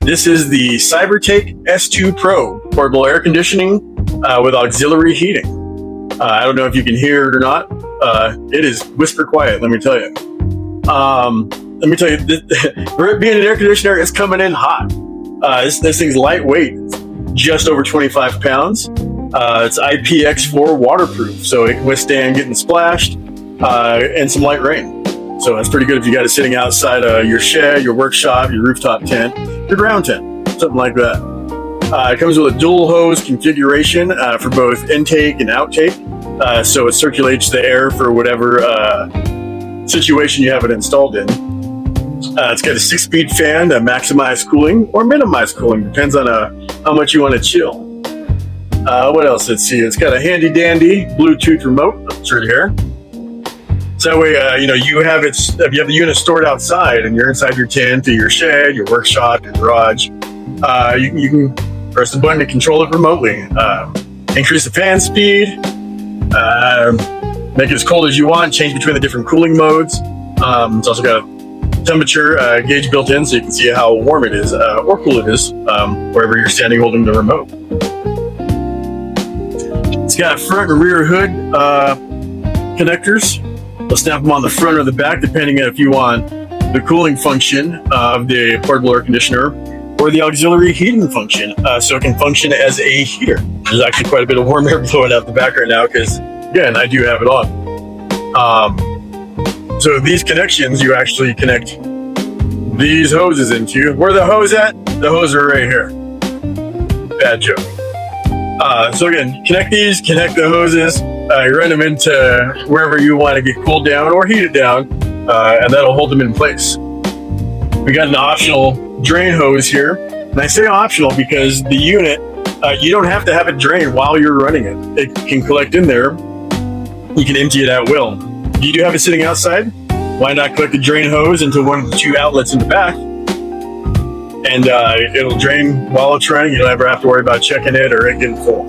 This is the CYBERTAKE S2 Pro portable air conditioning with auxiliary heating. I don't know if you can hear it or not. It is whisper quiet, let me tell you. Being an air conditioner, it's coming in hot. This thing's lightweight, just over 25 pounds. It's IPX4 waterproof, so it can withstand getting splashed and some light rain. So that's pretty good if you got it sitting outside your shed, your workshop, your rooftop tent, your ground tent, something like that. It comes with a dual hose configuration for both intake and outtake. So it circulates the air for whatever situation you have it installed in. It's got a 6-speed fan to maximize cooling or minimize cooling, depends on how much you want to chill. What else? Let's see. It's got a handy dandy Bluetooth remote. It's right here. So that way, you have the unit stored outside and you're inside your tent or your shed, your workshop, your garage. You can press the button to control it remotely. Increase the fan speed, make it as cold as you want, change between the different cooling modes. It's also got a temperature gauge built in so you can see how warm it is or cool it is wherever you're standing holding the remote. It's got front and rear hood connectors. We'll snap them on the front or the back, depending on if you want the cooling function of the portable air conditioner or the auxiliary heating function, so it can function as a heater. There's actually quite a bit of warm air blowing out the back right now because, again, I do have it on. So these connections, you actually connect these hoses into. Where the hose at? The hose are right here. Bad joke. So again, connect these, connect the hoses. You run them into wherever you want to get cooled down or heated down, and that'll hold them in place. We got an optional drain hose here, and I say optional because the unit, you don't have to have it drain while you're running it. It can collect in there. You can empty it at will. If you do have it sitting outside, why not collect the drain hose into one of the 2 outlets in the back, and it'll drain while it's running. You don't ever have to worry about checking it or it getting full.